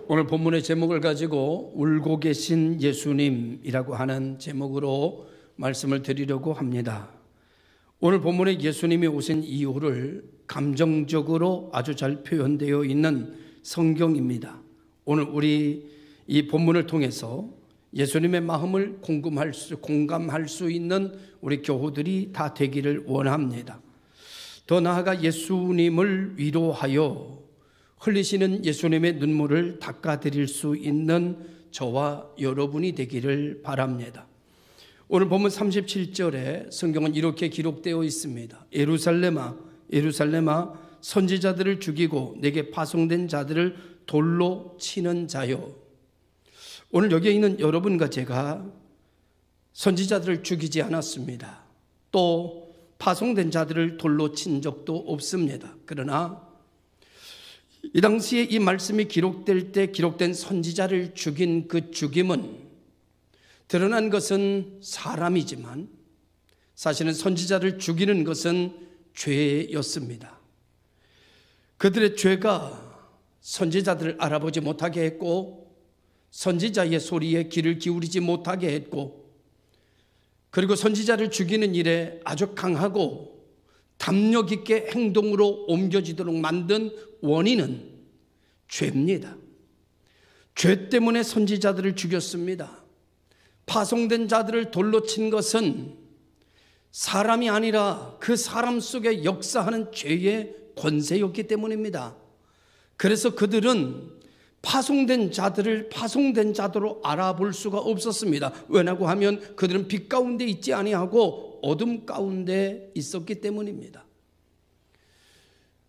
오늘 본문의 제목을 가지고 울고 계신 예수님이라고 하는 제목으로 말씀을 드리려고 합니다. 오늘 본문에 예수님이 오신 이유를 감정적으로 아주 잘 표현되어 있는 성경입니다. 오늘 우리 이 본문을 통해서 예수님의 마음을 공감할 수 있는 우리 교우들이 다 되기를 원합니다. 더 나아가 예수님을 위로하여 흘리시는 예수님의 눈물을 닦아드릴 수 있는 저와 여러분이 되기를 바랍니다. 오늘 본문 37절에 성경은 이렇게 기록되어 있습니다. 예루살렘아, 예루살렘아, 선지자들을 죽이고 내게 파송된 자들을 돌로 치는 자요. 오늘 여기에 있는 여러분과 제가 선지자들을 죽이지 않았습니다. 또 파송된 자들을 돌로 친 적도 없습니다. 그러나 이 당시에 이 말씀이 기록될 때 기록된 선지자를 죽인 그 죽임은 드러난 것은 사람이지만 사실은 선지자를 죽이는 것은 죄였습니다. 그들의 죄가 선지자들을 알아보지 못하게 했고 선지자의 소리에 귀를 기울이지 못하게 했고 그리고 선지자를 죽이는 일에 아주 강하고 담력 있게 행동으로 옮겨지도록 만든 원인은 죄입니다. 죄 때문에 선지자들을 죽였습니다. 파송된 자들을 돌로 친 것은 사람이 아니라 그 사람 속에 역사하는 죄의 권세였기 때문입니다. 그래서 그들은 파송된 자들을 파송된 자들로 알아볼 수가 없었습니다. 왜냐고 하면 그들은 빛 가운데 있지 아니하고 어둠 가운데 있었기 때문입니다.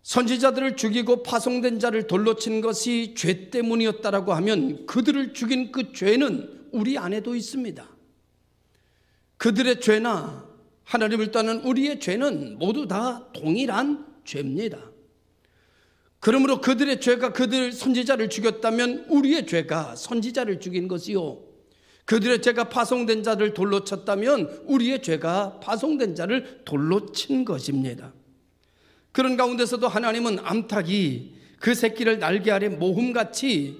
선지자들을 죽이고 파송된 자를 돌로 친 것이 죄 때문이었다라고 하면 그들을 죽인 그 죄는 우리 안에도 있습니다. 그들의 죄나 하나님을 떠난 우리의 죄는 모두 다 동일한 죄입니다. 그러므로 그들의 죄가 그들 선지자를 죽였다면 우리의 죄가 선지자를 죽인 것이요, 그들의 죄가 파송된 자를 돌로 쳤다면 우리의 죄가 파송된 자를 돌로 친 것입니다. 그런 가운데서도 하나님은 암탉이 그 새끼를 날개 아래 모험같이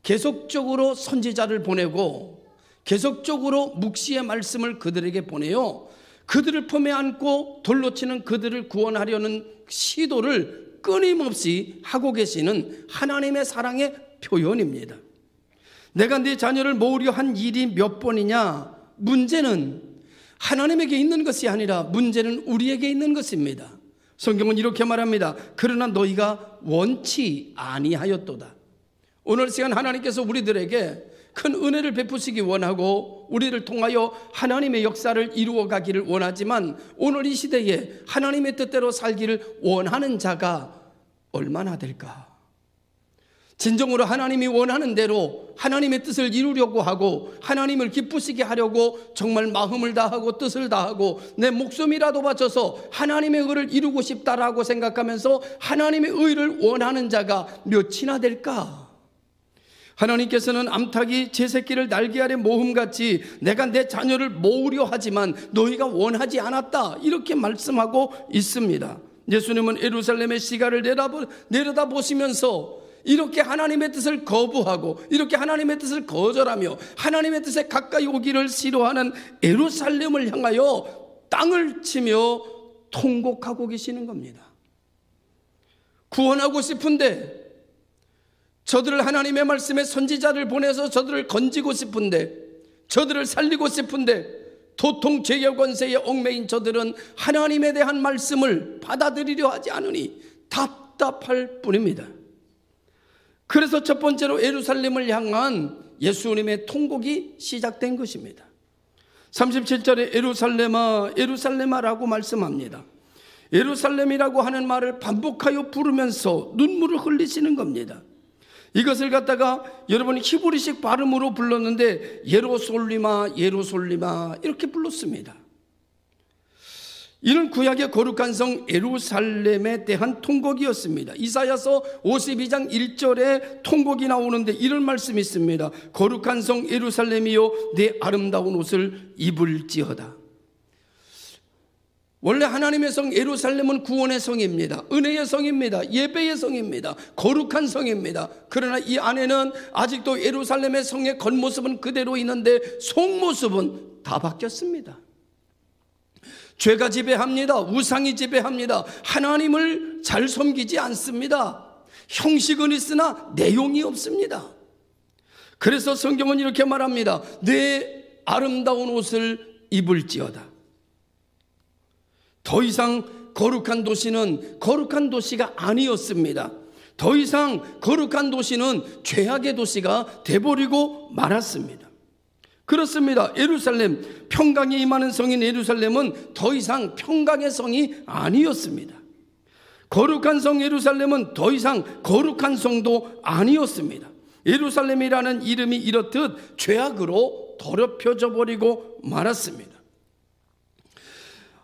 계속적으로 선지자를 보내고 계속적으로 묵시의 말씀을 그들에게 보내요, 그들을 품에 안고 돌로 치는 그들을 구원하려는 시도를 끊임없이 하고 계시는 하나님의 사랑의 표현입니다. 내가 네 자녀를 모으려 한 일이 몇 번이냐? 문제는 하나님에게 있는 것이 아니라 문제는 우리에게 있는 것입니다. 성경은 이렇게 말합니다. 그러나 너희가 원치 아니하였도다. 오늘 시간 하나님께서 우리들에게 큰 은혜를 베푸시기 원하고 우리를 통하여 하나님의 역사를 이루어 가기를 원하지만 오늘 이 시대에 하나님의 뜻대로 살기를 원하는 자가 얼마나 될까? 진정으로 하나님이 원하는 대로 하나님의 뜻을 이루려고 하고 하나님을 기쁘시게 하려고 정말 마음을 다하고 뜻을 다하고 내 목숨이라도 바쳐서 하나님의 의를 이루고 싶다라고 생각하면서 하나님의 의를 원하는 자가 몇이나 될까? 하나님께서는 암탉이 제 새끼를 날개 아래 모험같이 내가 내 자녀를 모으려 하지만 너희가 원하지 않았다, 이렇게 말씀하고 있습니다. 예수님은 예루살렘의 시가를 내려다보시면서 이렇게 하나님의 뜻을 거부하고 이렇게 하나님의 뜻을 거절하며 하나님의 뜻에 가까이 오기를 싫어하는 예루살렘을 향하여 땅을 치며 통곡하고 계시는 겁니다. 구원하고 싶은데, 저들을 하나님의 말씀에 선지자를 보내서 저들을 건지고 싶은데, 저들을 살리고 싶은데 도통 죄의 권세에 얽매인 저들은 하나님에 대한 말씀을 받아들이려 하지 않으니 답답할 뿐입니다. 그래서 첫 번째로 예루살렘을 향한 예수님의 통곡이 시작된 것입니다. 37절에 예루살렘아, 예루살렘아라고 말씀합니다. 예루살렘이라고 하는 말을 반복하여 부르면서 눈물을 흘리시는 겁니다. 이것을 갖다가 여러분이 히브리식 발음으로 불렀는데 예루솔리마, 예루솔리마 이렇게 불렀습니다. 이는 구약의 거룩한 성 예루살렘에 대한 통곡이었습니다. 이사야서 52장 1절에 통곡이 나오는데 이런 말씀이 있습니다. 거룩한 성 예루살렘이여 내 아름다운 옷을 입을지어다. 원래 하나님의 성 예루살렘은 구원의 성입니다. 은혜의 성입니다. 예배의 성입니다. 거룩한 성입니다. 그러나 이 안에는 아직도 예루살렘의 성의 겉모습은 그대로 있는데 속모습은 다 바뀌었습니다. 죄가 지배합니다. 우상이 지배합니다. 하나님을 잘 섬기지 않습니다. 형식은 있으나 내용이 없습니다. 그래서 성경은 이렇게 말합니다. 내 아름다운 옷을 입을지어다. 더 이상 거룩한 도시는 거룩한 도시가 아니었습니다. 더 이상 거룩한 도시는 죄악의 도시가 돼버리고 말았습니다. 그렇습니다. 예루살렘, 평강이 임하는 성인 예루살렘은 더 이상 평강의 성이 아니었습니다. 거룩한 성 예루살렘은 더 이상 거룩한 성도 아니었습니다. 예루살렘이라는 이름이 이렇듯 죄악으로 더럽혀져 버리고 말았습니다.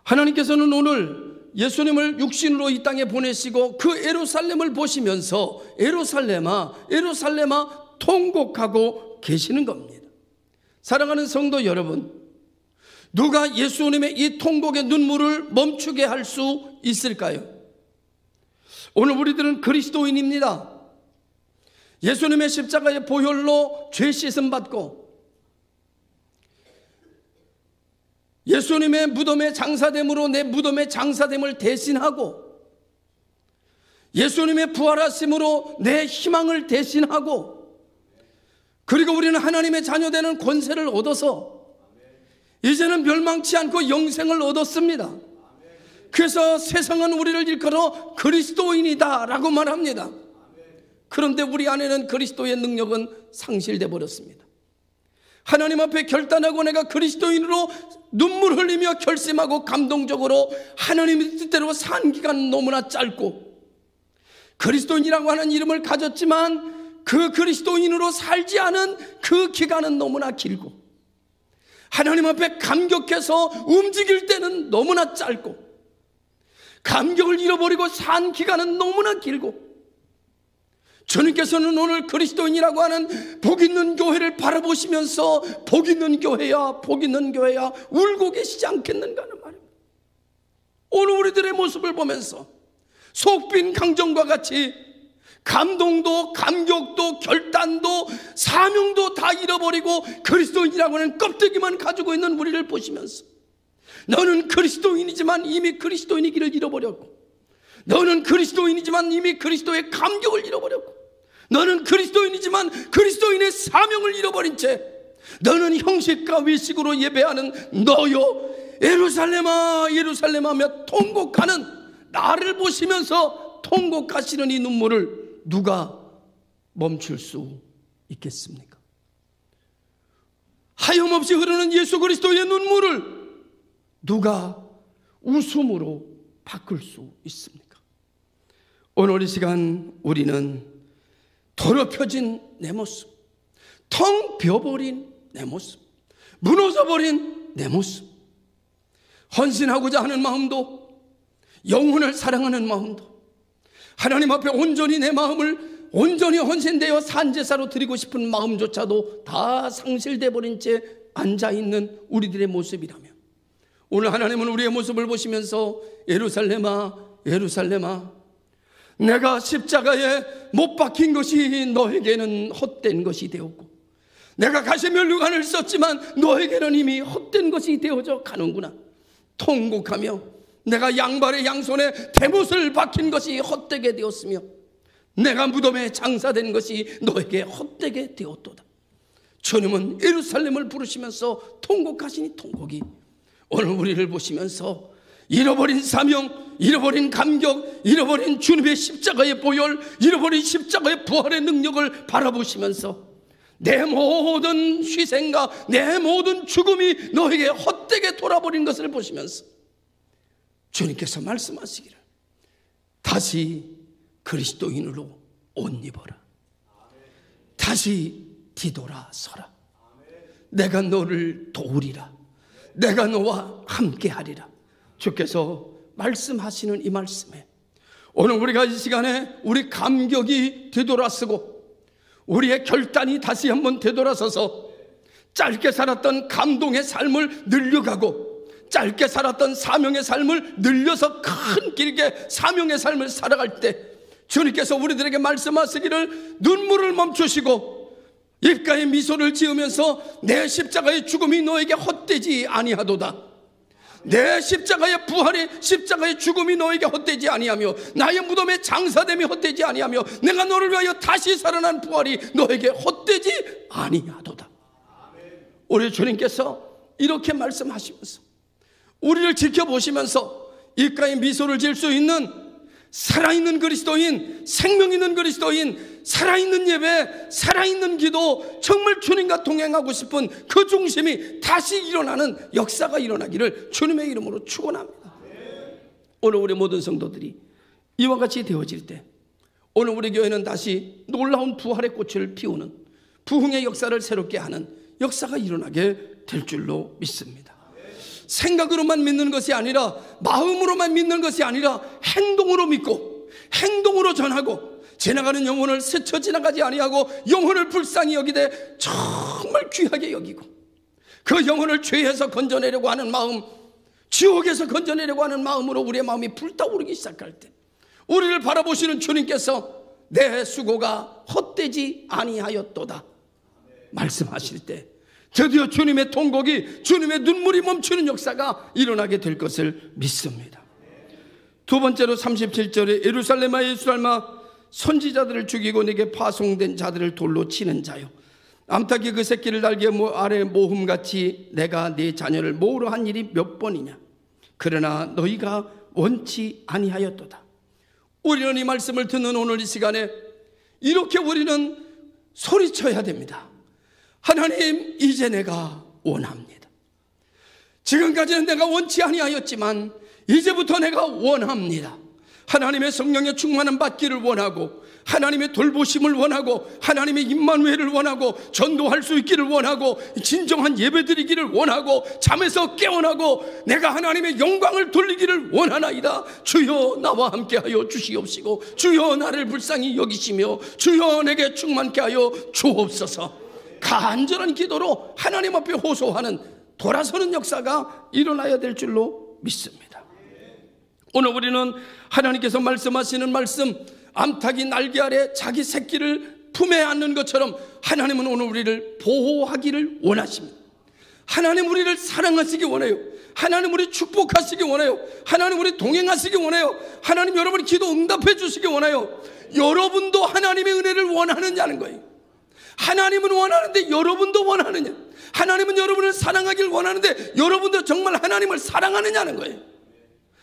하나님께서는 오늘 예수님을 육신으로 이 땅에 보내시고 그 예루살렘을 보시면서 예루살렘아, 예루살렘아 통곡하고 계시는 겁니다. 사랑하는 성도 여러분, 누가 예수님의 이 통곡의 눈물을 멈추게 할 수 있을까요? 오늘 우리들은 그리스도인입니다. 예수님의 십자가의 보혈로 죄 씻음 받고 예수님의 무덤의 장사됨으로 내 무덤의 장사됨을 대신하고 예수님의 부활하심으로 내 희망을 대신하고 그리고 우리는 하나님의 자녀되는 권세를 얻어서 이제는 멸망치 않고 영생을 얻었습니다. 그래서 세상은 우리를 일컬어 그리스도인이다 라고 말합니다. 그런데 우리 안에는 그리스도의 능력은 상실돼 버렸습니다. 하나님 앞에 결단하고 내가 그리스도인으로 눈물 흘리며 결심하고 감동적으로 하나님의 뜻대로 산 기간은 너무나 짧고 그리스도인이라고 하는 이름을 가졌지만 그 그리스도인으로 살지 않은 그 기간은 너무나 길고 하나님 앞에 감격해서 움직일 때는 너무나 짧고 감격을 잃어버리고 산 기간은 너무나 길고 주님께서는 오늘 그리스도인이라고 하는 복 있는 교회를 바라보시면서 복 있는 교회야, 복 있는 교회야 울고 계시지 않겠는가 하는 말입니다. 오늘 우리들의 모습을 보면서 속빈 강정과 같이 감동도 감격도 결단도 사명도 다 잃어버리고 그리스도인이라고 하는 껍데기만 가지고 있는 우리를 보시면서 너는 그리스도인이지만 이미 그리스도인이기를 잃어버렸고 너는 그리스도인이지만 이미 그리스도의 감격을 잃어버렸고 너는 그리스도인이지만 그리스도인의 사명을 잃어버린 채 너는 형식과 위식으로 예배하는 너요 예루살렘아 예루살렘하며 통곡하는 나를 보시면서 통곡하시는 이 눈물을 누가 멈출 수 있겠습니까? 하염없이 흐르는 예수 그리스도의 눈물을 누가 웃음으로 바꿀 수 있습니까? 오늘 이 시간 우리는 더럽혀진 내 모습, 텅 비어버린 내 모습, 무너져버린 내 모습, 헌신하고자 하는 마음도 영혼을 사랑하는 마음도 하나님 앞에 온전히 내 마음을 온전히 헌신되어 산제사로 드리고 싶은 마음조차도 다 상실돼 버린 채 앉아있는 우리들의 모습이라면 오늘 하나님은 우리의 모습을 보시면서 예루살렘아 예루살렘아 내가 십자가에 못 박힌 것이 너에게는 헛된 것이 되었고 내가 가시면류관을 썼지만 너에게는 이미 헛된 것이 되어져 가는구나. 통곡하며 내가 양발의 양손에 대못을 박힌 것이 헛되게 되었으며 내가 무덤에 장사된 것이 너에게 헛되게 되었도다. 주님은 예루살렘을 부르시면서 통곡하시니 통곡이 오늘 우리를 보시면서 잃어버린 사명, 잃어버린 감격, 잃어버린 주님의 십자가의 보혈, 잃어버린 십자가의 부활의 능력을 바라보시면서 내 모든 희생과 내 모든 죽음이 너에게 헛되게 돌아버린 것을 보시면서 주님께서 말씀하시기를 다시 그리스도인으로 옷 입어라. 다시 뒤돌아서라. 내가 너를 도우리라. 내가 너와 함께하리라. 주께서 말씀하시는 이 말씀에 오늘 우리가 이 시간에 우리 감격이 되돌아서고 우리의 결단이 다시 한번 되돌아서서 짧게 살았던 감동의 삶을 늘려가고 짧게 살았던 사명의 삶을 늘려서 큰 길게 사명의 삶을 살아갈 때 주님께서 우리들에게 말씀하시기를 눈물을 멈추시고 입가에 미소를 지으면서 내 십자가의 죽음이 너에게 헛되지 아니하도다. 내 십자가의 부활이 십자가의 죽음이 너에게 헛되지 아니하며 나의 무덤의 장사됨이 헛되지 아니하며 내가 너를 위하여 다시 살아난 부활이 너에게 헛되지 아니하도다. 우리 주님께서 이렇게 말씀하시면서 우리를 지켜보시면서 입가에 미소를 지을 수 있는 살아있는 그리스도인, 생명 있는 그리스도인, 살아있는 예배, 살아있는 기도, 정말 주님과 동행하고 싶은 그 중심이 다시 일어나는 역사가 일어나기를 주님의 이름으로 축원합니다. 오늘 우리 모든 성도들이 이와 같이 되어질 때 오늘 우리 교회는 다시 놀라운 부활의 꽃을 피우는 부흥의 역사를 새롭게 하는 역사가 일어나게 될 줄로 믿습니다. 생각으로만 믿는 것이 아니라 마음으로만 믿는 것이 아니라 행동으로 믿고 행동으로 전하고 지나가는 영혼을 스쳐 지나가지 아니하고 영혼을 불쌍히 여기되 정말 귀하게 여기고 그 영혼을 죄에서 건져내려고 하는 마음, 지옥에서 건져내려고 하는 마음으로 우리의 마음이 불타오르기 시작할 때 우리를 바라보시는 주님께서 내 수고가 헛되지 아니하였도다 말씀하실 때 드디어 주님의 통곡이, 주님의 눈물이 멈추는 역사가 일어나게 될 것을 믿습니다. 두 번째로 37절에 예루살렘아 예루살렘아 선지자들을 죽이고 내게 파송된 자들을 돌로 치는 자요, 암탉이 그 새끼를 날개 아래 모음같이 내가 네 자녀를 모으러 한 일이 몇 번이냐. 그러나 너희가 원치 아니하였도다. 우리는 이 말씀을 듣는 오늘 이 시간에 이렇게 우리는 소리쳐야 됩니다. 하나님, 이제 내가 원합니다. 지금까지는 내가 원치 아니하였지만 이제부터 내가 원합니다. 하나님의 성령의 충만함 받기를 원하고 하나님의 돌보심을 원하고 하나님의 임마누엘을 원하고 전도할 수 있기를 원하고 진정한 예배드리기를 원하고 잠에서 깨어나고 내가 하나님의 영광을 돌리기를 원하나이다. 주여 나와 함께하여 주시옵시고 주여 나를 불쌍히 여기시며 주여 내게 충만케 하여 주옵소서. 간절한 기도로 하나님 앞에 호소하는 돌아서는 역사가 일어나야 될 줄로 믿습니다. 오늘 우리는 하나님께서 말씀하시는 말씀, 암탉이 날개 아래 자기 새끼를 품에 안는 것처럼 하나님은 오늘 우리를 보호하기를 원하십니다. 하나님 우리를 사랑하시기 원해요. 하나님 우리 축복하시기 원해요. 하나님 우리 동행하시기 원해요. 하나님 여러분이 기도 응답해 주시기 원해요. 여러분도 하나님의 은혜를 원하느냐는 거예요. 하나님은 원하는데 여러분도 원하느냐. 하나님은 여러분을 사랑하길 원하는데 여러분도 정말 하나님을 사랑하느냐는 거예요.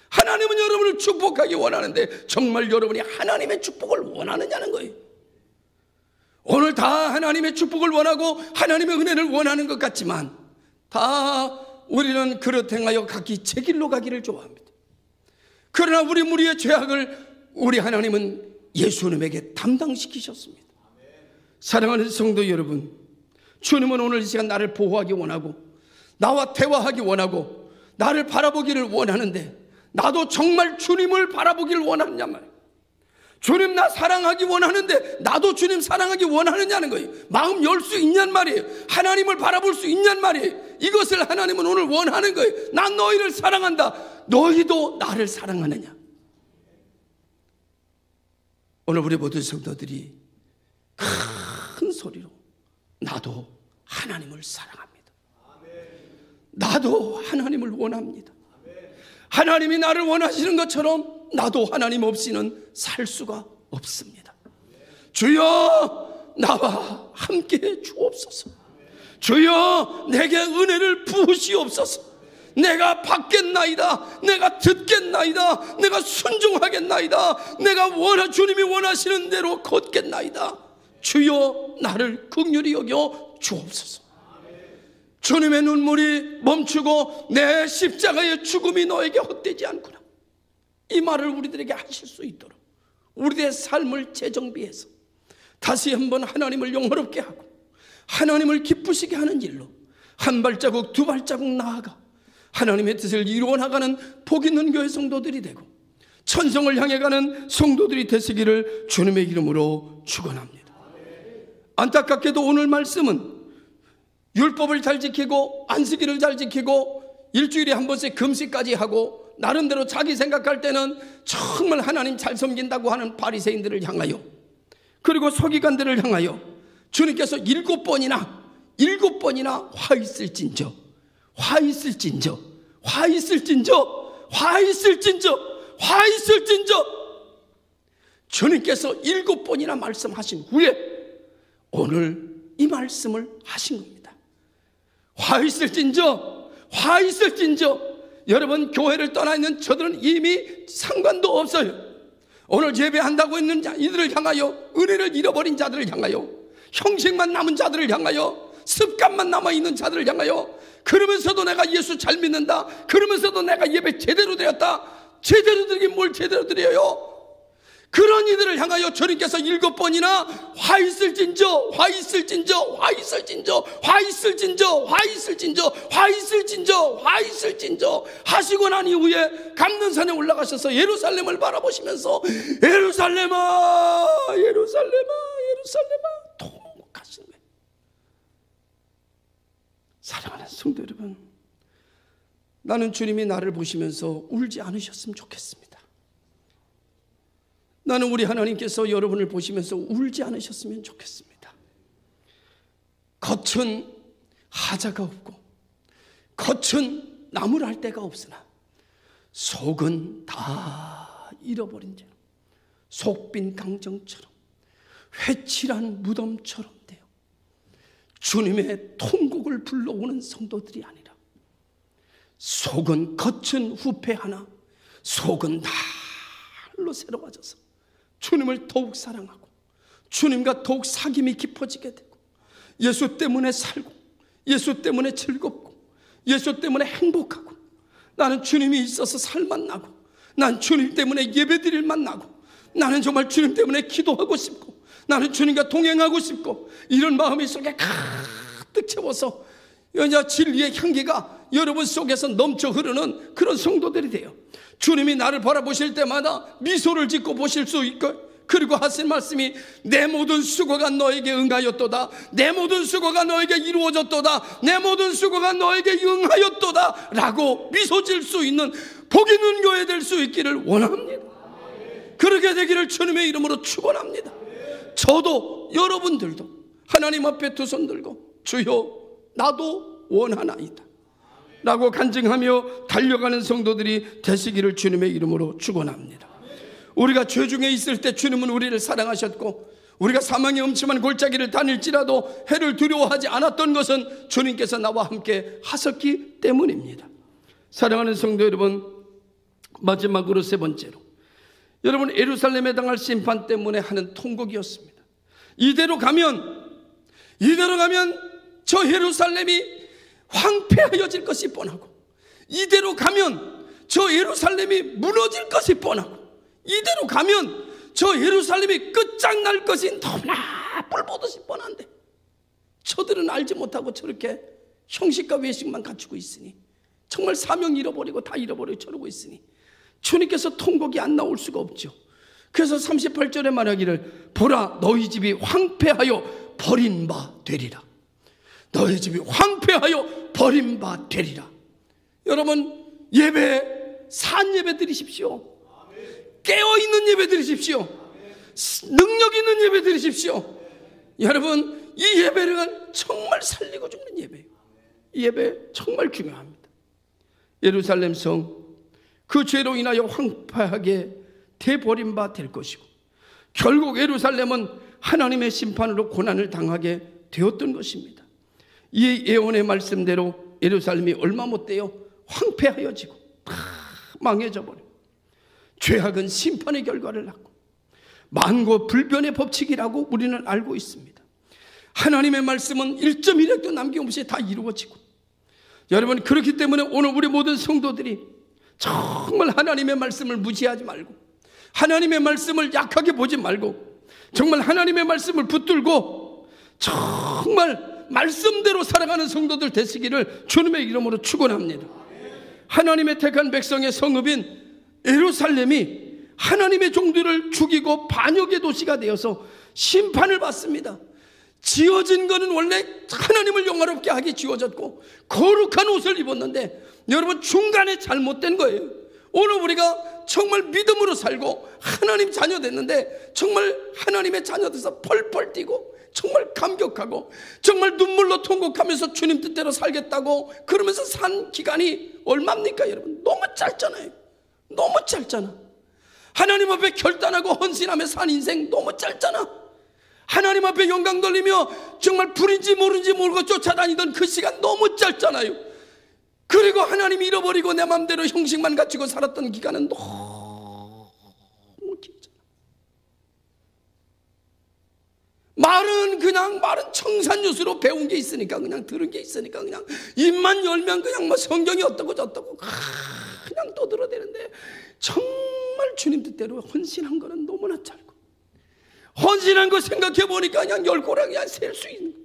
하나님은 여러분을 축복하기 원하는데 정말 여러분이 하나님의 축복을 원하느냐는 거예요. 오늘 다 하나님의 축복을 원하고 하나님의 은혜를 원하는 것 같지만 다 우리는 그릇 행하여 각기 제 길로 가기를 좋아합니다. 그러나 우리 무리의 죄악을 우리 하나님은 예수님에게 담당시키셨습니다. 사랑하는 성도 여러분, 주님은 오늘 이 시간 나를 보호하기 원하고 나와 대화하기 원하고 나를 바라보기를 원하는데 나도 정말 주님을 바라보기를 원하느냐 말이에요. 주님 나 사랑하기 원하는데 나도 주님 사랑하기 원하느냐는 거예요. 마음 열 수 있냔 말이에요. 하나님을 바라볼 수 있냔 말이에요. 이것을 하나님은 오늘 원하는 거예요. 난 너희를 사랑한다. 너희도 나를 사랑하느냐. 오늘 우리 모든 성도들이 큰 소리로 나도 하나님을 사랑합니다. 나도 하나님을 원합니다. 하나님이 나를 원하시는 것처럼 나도 하나님 없이는 살 수가 없습니다. 주여 나와 함께 주옵소서. 주여 내게 은혜를 부으시옵소서. 내가 받겠나이다. 내가 듣겠나이다. 내가 순종하겠나이다. 내가 주님이 원하시는 대로 걷겠나이다. 주여 나를 긍휼히 여겨 주옵소서. 주님의 눈물이 멈추고 내 십자가의 죽음이 너에게 헛되지 않구나. 이 말을 우리들에게 하실 수 있도록 우리의 삶을 재정비해서 다시 한번 하나님을 영화롭게 하고 하나님을 기쁘시게 하는 일로 한 발자국 두 발자국 나아가 하나님의 뜻을 이루어 나가는 복 있는 교회 성도들이 되고 천성을 향해 가는 성도들이 되시기를 주님의 이름으로 축원합니다. 안타깝게도 오늘 말씀은 율법을 잘 지키고 안식일을 잘 지키고 일주일에 한 번씩 금식까지 하고 나름대로 자기 생각할 때는 정말 하나님 잘 섬긴다고 하는 바리새인들을 향하여, 그리고 서기관들을 향하여 주님께서 7번이나 화 있을진저, 화 있을진저, 화 있을진저, 화 있을진저, 화 있을진저, 주님께서 7번이나 말씀하신 후에 오늘 이 말씀을 하신 겁니다. 화 있을진저, 화 있을진저. 여러분, 교회를 떠나 있는 저들은 이미 상관도 없어요. 오늘 예배한다고 있는 이들을 향하여, 은혜를 잃어버린 자들을 향하여, 형식만 남은 자들을 향하여, 습관만 남아있는 자들을 향하여, 그러면서도 내가 예수 잘 믿는다, 그러면서도 내가 예배 제대로 드렸다, 제대로 드리긴 뭘 제대로 드려요? 그런 이들을 향하여 주님께서 7번이나 화 있을진저, 화 있을진저, 화 있을진저, 화 있을진저, 화 있을진저, 화 있을진저, 화 있을진저 하시고 난 이후에 감난산에 올라가셔서 예루살렘을 바라보시면서 예루살렘아, 예루살렘아, 예루살렘아 통곡하시네. 사랑하는 성도 여러분, 나는 주님이 나를 보시면서 울지 않으셨으면 좋겠습니다. 나는 우리 하나님께서 여러분을 보시면서 울지 않으셨으면 좋겠습니다. 겉은 하자가 없고 겉은 나무랄 데가 없으나 속은 다 잃어버린 죄, 속빈 강정처럼 회칠한 무덤처럼 되어 주님의 통곡을 불러오는 성도들이 아니라 속은, 겉은 후패하나 속은 날로 새로워져서 주님을 더욱 사랑하고 주님과 더욱 사귐이 깊어지게 되고 예수 때문에 살고 예수 때문에 즐겁고 예수 때문에 행복하고, 나는 주님이 있어서 살만 나고, 난 주님 때문에 예배드릴 만 나고, 나는 정말 주님 때문에 기도하고 싶고, 나는 주님과 동행하고 싶고, 이런 마음이 속에 가득 채워서 진리의 향기가 여러분 속에서 넘쳐 흐르는 그런 성도들이 돼요. 주님이 나를 바라보실 때마다 미소를 짓고 보실 수 있고, 그리고 하신 말씀이 내 모든 수고가 너에게 응하였도다, 내 모든 수고가 너에게 이루어졌도다, 내 모든 수고가 너에게 응하였도다 라고 미소 질 수 있는 복 있는 교회 될 수 있기를 원합니다. 그렇게 되기를 주님의 이름으로 축원합니다. 저도 여러분들도 하나님 앞에 두 손 들고 주여 나도 원하나이다 라고 간증하며 달려가는 성도들이 되시기를 주님의 이름으로 축원합니다. 우리가 죄 중에 있을 때 주님은 우리를 사랑하셨고, 우리가 사망의 음침한 골짜기를 다닐지라도 해를 두려워하지 않았던 것은 주님께서 나와 함께 하셨기 때문입니다. 사랑하는 성도 여러분, 마지막으로 세 번째로, 여러분 예루살렘에 당할 심판 때문에 하는 통곡이었습니다. 이대로 가면 저 예루살렘이 황폐하여질 것이 뻔하고, 이대로 가면 저 예루살렘이 무너질 것이 뻔하고, 이대로 가면 저 예루살렘이 끝장날 것이 너무나 뿔보듯이 뻔한데, 저들은 알지 못하고 저렇게 형식과 외식만 갖추고 있으니, 정말 사명 잃어버리고 다 잃어버리고 저러고 있으니 주님께서 통곡이 안 나올 수가 없죠. 그래서 38절에 말하기를 보라 너희 집이 황폐하여 버린 바 되리라. 너희 집이 황폐하여 버린 바 되리라. 여러분, 예배, 산 예배 드리십시오. 깨어있는 예배 드리십시오. 능력 있는 예배 드리십시오. 여러분, 이 예배는 정말 살리고 죽는 예배예요. 이 예배 정말 중요합니다. 예루살렘 성, 그 죄로 인하여 황폐하게 되버린 바 될 것이고, 결국 예루살렘은 하나님의 심판으로 고난을 당하게 되었던 것입니다. 이 예언의 말씀대로 예루살렘이 얼마 못 돼요 황폐하여지고 다 망해져 버려요. 죄악은 심판의 결과를 낳고 만고 불변의 법칙이라고 우리는 알고 있습니다. 하나님의 말씀은 1.1획도 남김없이 다 이루어지고, 여러분, 그렇기 때문에 오늘 우리 모든 성도들이 정말 하나님의 말씀을 무시하지 말고, 하나님의 말씀을 약하게 보지 말고, 정말 하나님의 말씀을 붙들고 정말 말씀대로 살아가는 성도들 되시기를 주님의 이름으로 축원합니다. 하나님의 택한 백성의 성읍인 예루살렘이 하나님의 종들을 죽이고 반역의 도시가 되어서 심판을 받습니다. 지어진 거는 원래 하나님을 영화롭게 하기 지어졌고 거룩한 옷을 입었는데 여러분 중간에 잘못된 거예요. 오늘 우리가 정말 믿음으로 살고 하나님 자녀 됐는데 정말 하나님의 자녀 돼서 펄펄 뛰고 정말 감격하고 정말 눈물로 통곡하면서 주님 뜻대로 살겠다고 그러면서 산 기간이 얼마입니까 여러분? 너무 짧잖아요. 너무 짧잖아. 하나님 앞에 결단하고 헌신하며 산 인생 너무 짧잖아. 하나님 앞에 영광 돌리며 정말 불인지 모른지 모르고 쫓아다니던 그 시간 너무 짧잖아요. 그리고 하나님 잃어버리고 내 맘대로 형식만 갖추고 살았던 기간은 너무 길잖아. 말은 청산유수로 배운 게 있으니까 그냥 들은 게 있으니까 그냥 입만 열면 그냥 뭐 성경이 어떻고 저떻고 그냥 떠들어대는데 정말 주님 뜻대로 헌신한 거는 너무나 짧고 헌신한 거 생각해 보니까 그냥 10고랑이 셀 수 있는 거.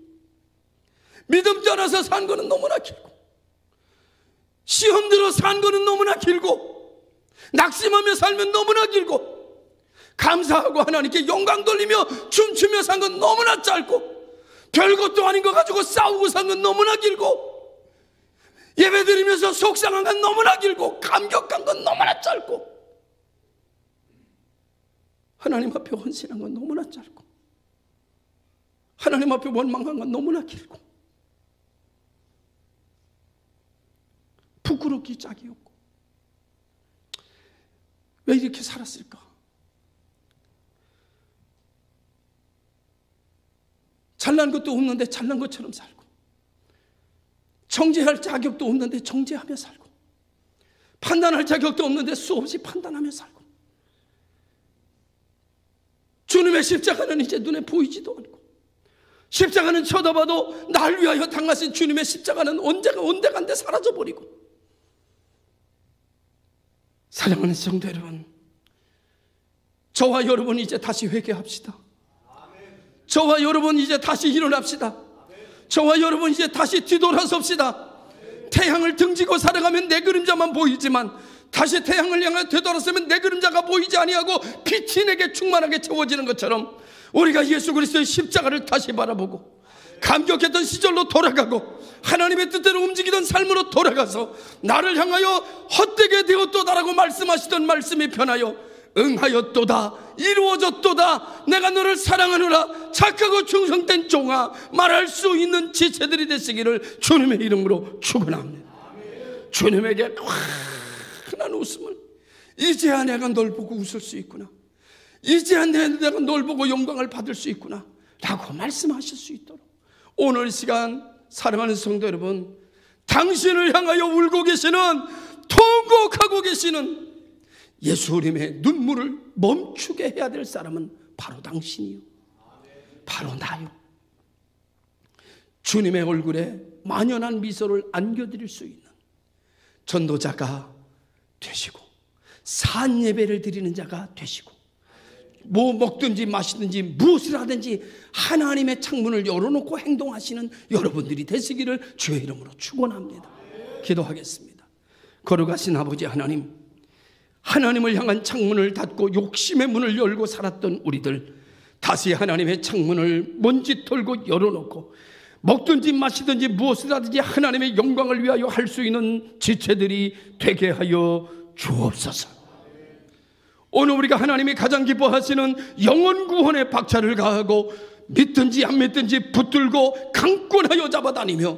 믿음 떠나서 산 거는 너무나 길고 시험 들어 산 거는 너무나 길고 낙심하며 살면 너무나 길고 감사하고 하나님께 영광 돌리며 춤추며 산 건 너무나 짧고 별것도 아닌 거 가지고 싸우고 산 건 너무나 길고 예배드리면서 속상한 건 너무나 길고 감격한 건 너무나 짧고 하나님 앞에 헌신한 건 너무나 짧고 하나님 앞에 원망한 건 너무나 길고 부끄럽기 짝이 없고 왜 이렇게 살았을까? 잘난 것도 없는데 잘난 것처럼 살고 정죄할 자격도 없는데 정죄하며 살고 판단할 자격도 없는데 수없이 판단하며 살고 주님의 십자가는 이제 눈에 보이지도 않고 십자가는 쳐다봐도 날 위하여 당하신 주님의 십자가는 언제간데 사라져버리고 사랑하는 성도 여러분, 저와 여러분 이제 다시 회개합시다. 저와 여러분 이제 다시 일어납시다. 저와 여러분 이제 다시 뒤돌아섭시다. 태양을 등지고 살아가면 내 그림자만 보이지만 다시 태양을 향해 되돌아서면 내 그림자가 보이지 아니하고 빛이 내게 충만하게 채워지는 것처럼 우리가 예수 그리스도의 십자가를 다시 바라보고 감격했던 시절로 돌아가고 하나님의 뜻대로 움직이던 삶으로 돌아가서 나를 향하여 헛되게 되었도다라고 말씀하시던 말씀이 변하여 응하였도다 이루어졌도다 내가 너를 사랑하노라 착하고 충성된 종아 말할 수 있는 지체들이 되시기를 주님의 이름으로 축원합니다. 주님에게 환한 웃음을 이제야 내가 널 보고 웃을 수 있구나 이제야 내가 널 보고 영광을 받을 수 있구나 라고 말씀하실 수 있도록 오늘 시간 사랑하는 성도 여러분 당신을 향하여 울고 계시는 통곡하고 계시는 예수님의 눈물을 멈추게 해야 될 사람은 바로 당신이요 바로 나요. 주님의 얼굴에 만연한 미소를 안겨드릴 수 있는 전도자가 되시고 산 예배를 드리는 자가 되시고 뭐 먹든지 마시든지 무엇을 하든지 하나님의 창문을 열어놓고 행동하시는 여러분들이 되시기를 주의 이름으로 축원합니다. 기도하겠습니다. 거룩하신 아버지 하나님, 하나님을 향한 창문을 닫고 욕심의 문을 열고 살았던 우리들 다시 하나님의 창문을 먼지 털고 열어놓고 먹든지 마시든지 무엇을 하든지 하나님의 영광을 위하여 할 수 있는 지체들이 되게 하여 주옵소서. 오늘 우리가 하나님이 가장 기뻐하시는 영혼 구원의 박차를 가하고 믿든지 안 믿든지 붙들고 강권하여 잡아다니며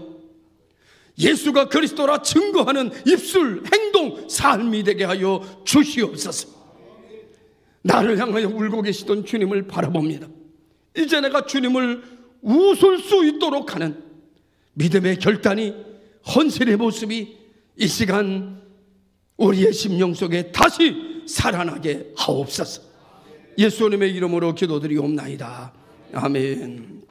예수가 그리스도라 증거하는 입술, 행동, 삶이 되게 하여 주시옵소서. 나를 향하여 울고 계시던 주님을 바라봅니다. 이제 내가 주님을 웃을 수 있도록 하는 믿음의 결단이 헌신의 모습이 이 시간 우리의 심령 속에 다시 살아나게 하옵소서. 예수님의 이름으로 기도드리옵나이다. 아멘.